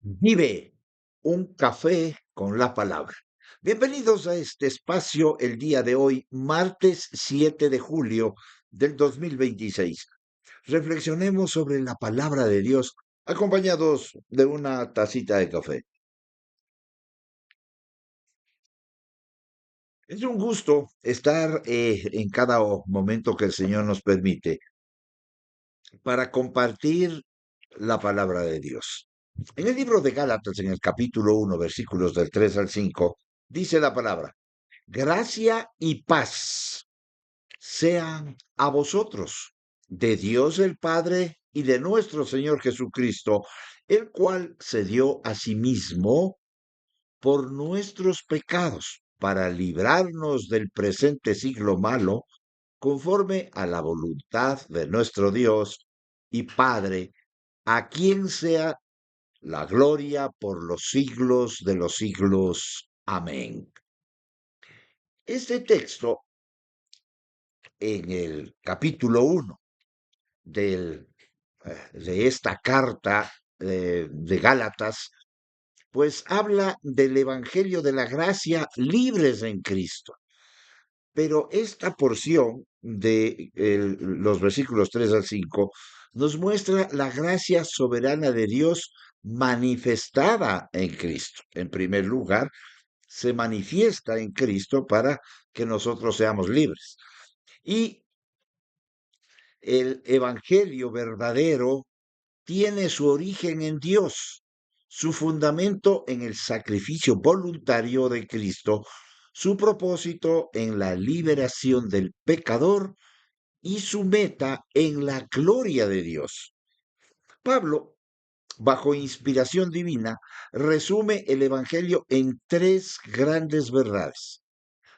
Vive un café con la palabra. Bienvenidos a este espacio el día de hoy, martes 7 de julio del 2026. Reflexionemos sobre la palabra de Dios acompañados de una tacita de café. Es un gusto estar en cada momento que el Señor nos permite para compartir la palabra de Dios. En el libro de Gálatas, en el capítulo 1, versículos del 3 al 5, dice la palabra: gracia y paz sean a vosotros, de Dios el Padre y de nuestro Señor Jesucristo, el cual se dio a sí mismo por nuestros pecados, para librarnos del presente siglo malo, conforme a la voluntad de nuestro Dios y Padre, a quien sea la gloria por los siglos de los siglos. Amén. Este texto, en el capítulo 1 de esta carta de Gálatas, pues habla del Evangelio de la gracia libres en Cristo. Pero esta porción de los versículos 3 al 5 nos muestra la gracia soberana de Dios manifestada en Cristo. En primer lugar, se manifiesta en Cristo para que nosotros seamos libres. Y el Evangelio verdadero tiene su origen en Dios, su fundamento en el sacrificio voluntario de Cristo, su propósito en la liberación del pecador y su meta en la gloria de Dios. Pablo, bajo inspiración divina, resume el Evangelio en tres grandes verdades: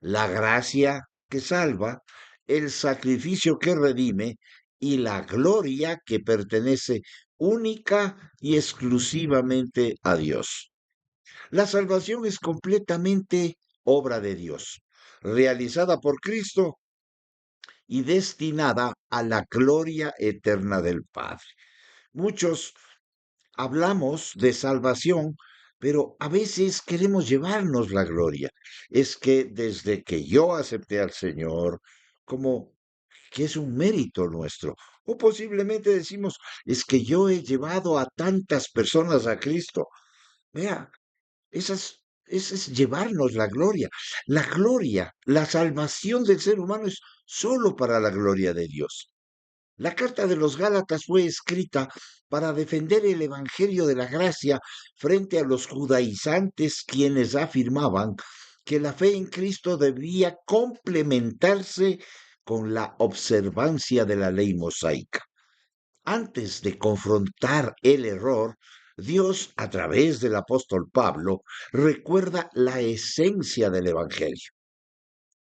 la gracia que salva, el sacrificio que redime y la gloria que pertenece única y exclusivamente a Dios. La salvación es completamente obra de Dios, realizada por Cristo y destinada a la gloria eterna del Padre. Muchos hablamos de salvación, pero a veces queremos llevarnos la gloria. Es que desde que yo acepté al Señor, como que es un mérito nuestro. O posiblemente decimos, es que yo he llevado a tantas personas a Cristo. Vea, esa es llevarnos la gloria. La gloria, la salvación del ser humano es solo para la gloria de Dios. La carta de los Gálatas fue escrita para defender el Evangelio de la gracia frente a los judaizantes, quienes afirmaban que la fe en Cristo debía complementarse con la observancia de la ley mosaica. Antes de confrontar el error, Dios, a través del apóstol Pablo, recuerda la esencia del Evangelio.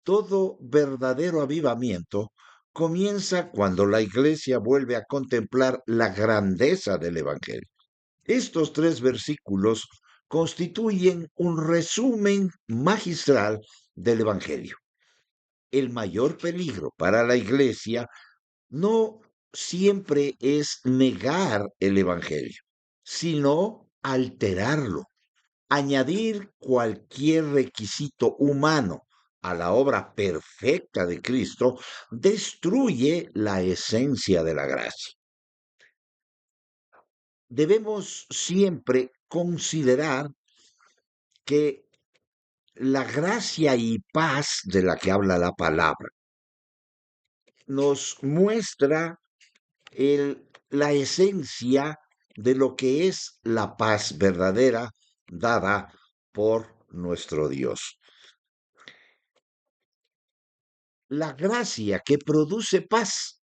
Todo verdadero avivamiento comienza cuando la iglesia vuelve a contemplar la grandeza del Evangelio. Estos tres versículos constituyen un resumen magistral del Evangelio. El mayor peligro para la iglesia no siempre es negar el Evangelio, sino alterarlo, añadir cualquier requisito humano a la obra perfecta de Cristo destruye la esencia de la gracia. Debemos siempre considerar que la gracia y paz de la que habla la palabra nos muestra la esencia de lo que es la paz verdadera dada por nuestro Dios. La gracia que produce paz.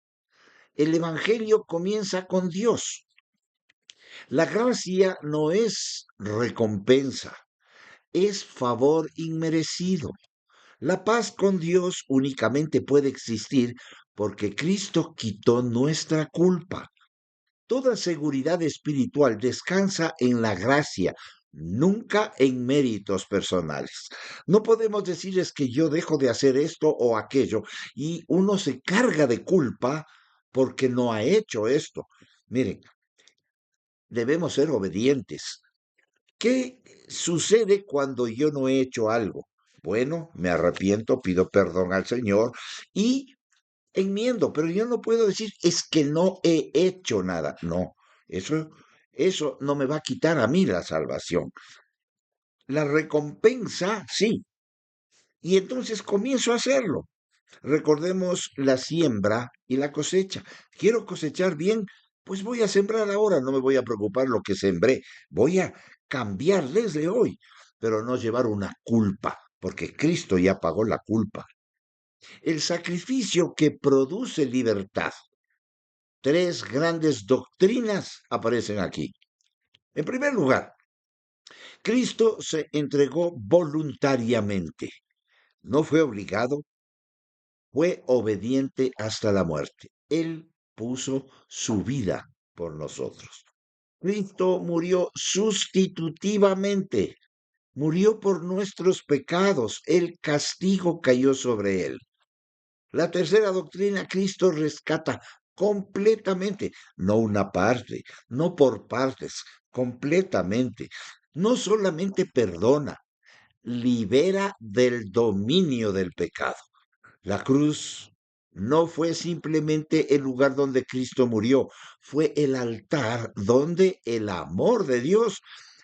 El Evangelio comienza con Dios. La gracia no es recompensa, es favor inmerecido. La paz con Dios únicamente puede existir porque Cristo quitó nuestra culpa. Toda seguridad espiritual descansa en la gracia, nunca en méritos personales. No podemos decir es que yo dejo de hacer esto o aquello y uno se carga de culpa porque no ha hecho esto. Miren, debemos ser obedientes. ¿Qué sucede cuando yo no he hecho algo? Bueno, me arrepiento, pido perdón al Señor y enmiendo, pero yo no puedo decir es que no he hecho nada. No, eso, eso no me va a quitar a mí la salvación. La recompensa, sí. Y entonces comienzo a hacerlo. Recordemos la siembra y la cosecha. Quiero cosechar bien, pues voy a sembrar ahora, no me voy a preocupar lo que sembré. Voy a cambiar desde hoy, pero no llevar una culpa, porque Cristo ya pagó la culpa. El sacrificio que produce libertad. Tres grandes doctrinas aparecen aquí. En primer lugar, Cristo se entregó voluntariamente. No fue obligado, fue obediente hasta la muerte. Él puso su vida por nosotros. Cristo murió sustitutivamente, murió por nuestros pecados, el castigo cayó sobre él. La tercera doctrina, Cristo rescata completamente, no una parte, no por partes, completamente. No solamente perdona, libera del dominio del pecado. La cruz no fue simplemente el lugar donde Cristo murió, fue el altar donde el amor de Dios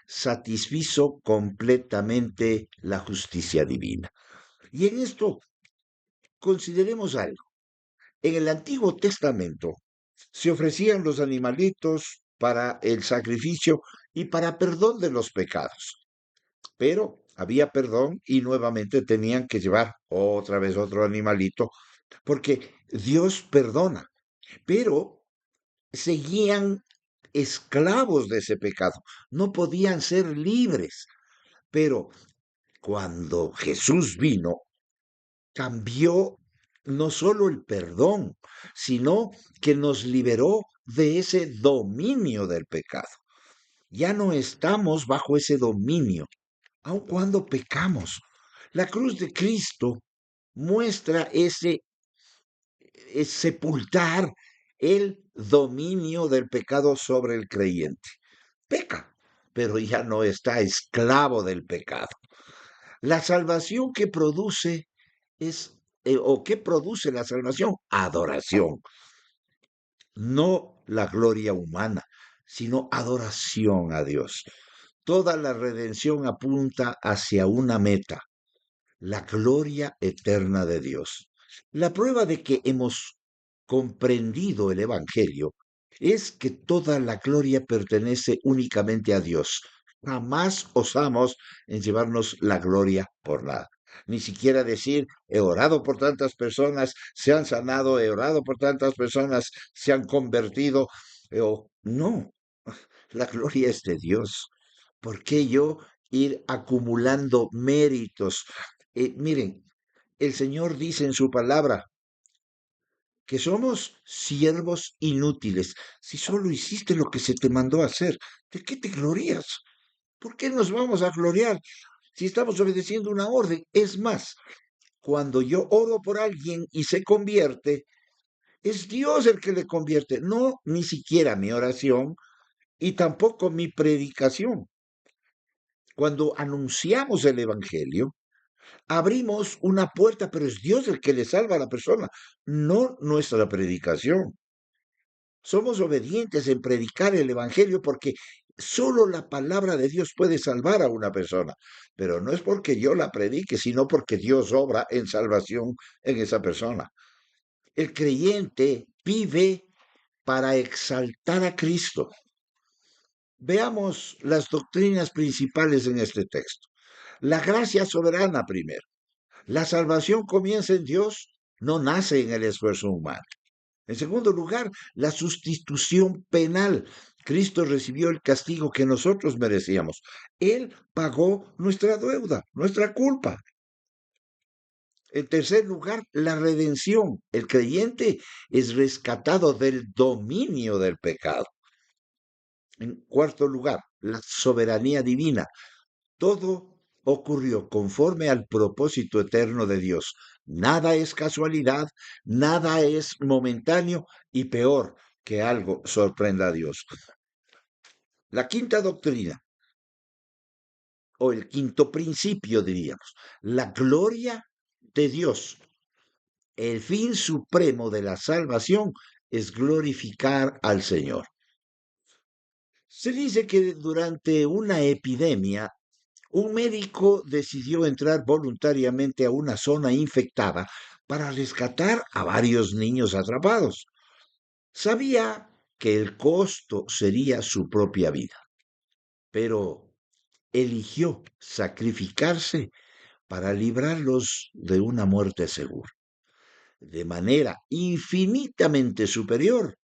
satisfizo completamente la justicia divina. Y en esto consideremos algo. En el Antiguo Testamento se ofrecían los animalitos para el sacrificio y para perdón de los pecados. Pero había perdón y nuevamente tenían que llevar otra vez otro animalito porque Dios perdona, pero seguían esclavos de ese pecado, no podían ser libres. Pero cuando Jesús vino, cambió no solo el perdón, sino que nos liberó de ese dominio del pecado. Ya no estamos bajo ese dominio, aun cuando pecamos. La cruz de Cristo muestra ese es sepultar el dominio del pecado sobre el creyente. Peca, pero ya no está esclavo del pecado. La salvación que produce es, o que produce la salvación, adoración. No la gloria humana, sino adoración a Dios. Toda la redención apunta hacia una meta, la gloria eterna de Dios. La prueba de que hemos comprendido el Evangelio es que toda la gloria pertenece únicamente a Dios. Jamás osamos en llevarnos la gloria por nada. Ni siquiera decir, he orado por tantas personas, se han sanado, he orado por tantas personas, se han convertido. No, la gloria es de Dios. ¿Por qué yo ir acumulando méritos? Miren, el Señor dice en su palabra que somos siervos inútiles. Si solo hiciste lo que se te mandó a hacer, ¿de qué te glorías? ¿Por qué nos vamos a gloriar si estamos obedeciendo una orden? Es más, cuando yo oro por alguien y se convierte, es Dios el que le convierte, no ni siquiera mi oración y tampoco mi predicación. Cuando anunciamos el Evangelio, abrimos una puerta, pero es Dios el que le salva a la persona, no nuestra predicación. Somos obedientes en predicar el Evangelio porque solo la palabra de Dios puede salvar a una persona, pero no es porque yo la predique, sino porque Dios obra en salvación en esa persona. El creyente vive para exaltar a Cristo. Veamos las doctrinas principales en este texto. La gracia soberana primero. La salvación comienza en Dios, no nace en el esfuerzo humano. En segundo lugar, la sustitución penal. Cristo recibió el castigo que nosotros merecíamos. Él pagó nuestra deuda, nuestra culpa. En tercer lugar, la redención. El creyente es rescatado del dominio del pecado. En cuarto lugar, la soberanía divina. Todo ocurrió conforme al propósito eterno de Dios. Nada es casualidad, nada es momentáneo y peor que algo sorprenda a Dios. La quinta doctrina, o el quinto principio, diríamos, la gloria de Dios. El fin supremo de la salvación es glorificar al Señor. Se dice que durante una epidemia, un médico decidió entrar voluntariamente a una zona infectada para rescatar a varios niños atrapados. Sabía que el costo sería su propia vida, pero eligió sacrificarse para librarlos de una muerte segura. De manera infinitamente superior,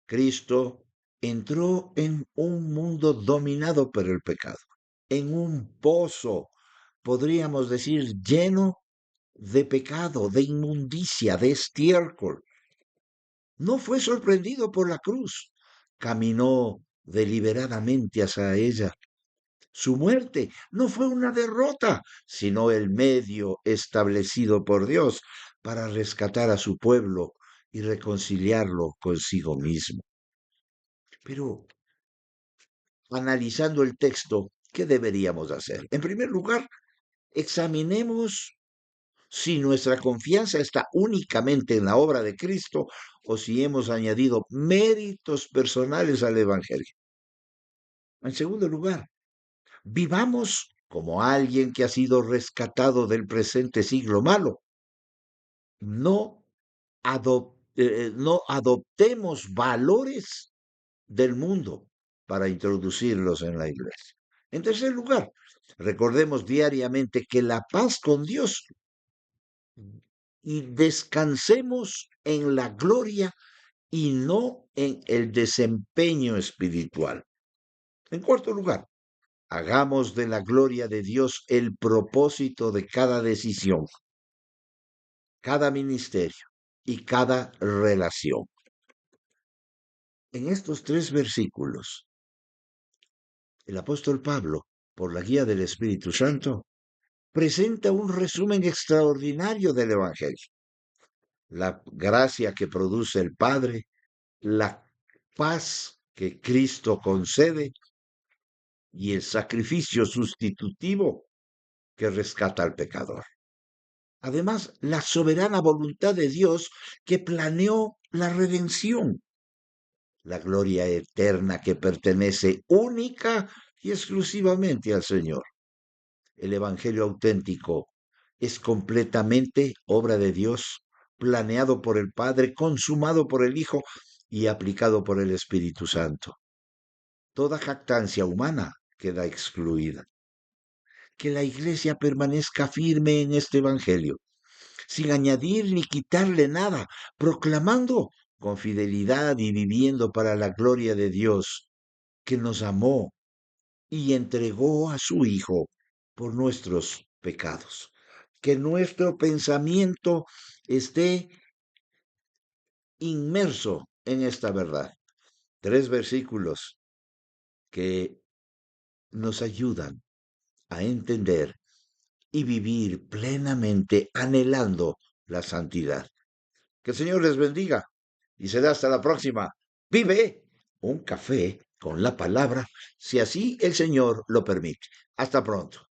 Cristo entró en un mundo dominado por el pecado, en un pozo, podríamos decir, lleno de pecado, de inmundicia, de estiércol. No fue sorprendido por la cruz, caminó deliberadamente hacia ella. Su muerte no fue una derrota, sino el medio establecido por Dios para rescatar a su pueblo y reconciliarlo consigo mismo. Pero analizando el texto, ¿qué deberíamos hacer? En primer lugar, examinemos si nuestra confianza está únicamente en la obra de Cristo o si hemos añadido méritos personales al Evangelio. En segundo lugar, vivamos como alguien que ha sido rescatado del presente siglo malo. No, no adoptemos valores del mundo para introducirlos en la iglesia. En tercer lugar, recordemos diariamente que la paz con Dios y descansemos en la gloria y no en el desempeño espiritual. En cuarto lugar, hagamos de la gloria de Dios el propósito de cada decisión, cada ministerio y cada relación. En estos tres versículos, el apóstol Pablo, por la guía del Espíritu Santo, presenta un resumen extraordinario del Evangelio. La gracia que produce el Padre, la paz que Cristo concede y el sacrificio sustitutivo que rescata al pecador. Además, la soberana voluntad de Dios que planeó la redención, la gloria eterna que pertenece única y exclusivamente al Señor. El Evangelio auténtico es completamente obra de Dios, planeado por el Padre, consumado por el Hijo y aplicado por el Espíritu Santo. Toda jactancia humana queda excluida. Que la Iglesia permanezca firme en este Evangelio, sin añadir ni quitarle nada, proclamando con fidelidad y viviendo para la gloria de Dios, que nos amó y entregó a su Hijo por nuestros pecados. Que nuestro pensamiento esté inmerso en esta verdad. Tres versículos que nos ayudan a entender y vivir plenamente anhelando la santidad. Que el Señor les bendiga y será hasta la próxima. Vive un café con la palabra, si así el Señor lo permite. Hasta pronto.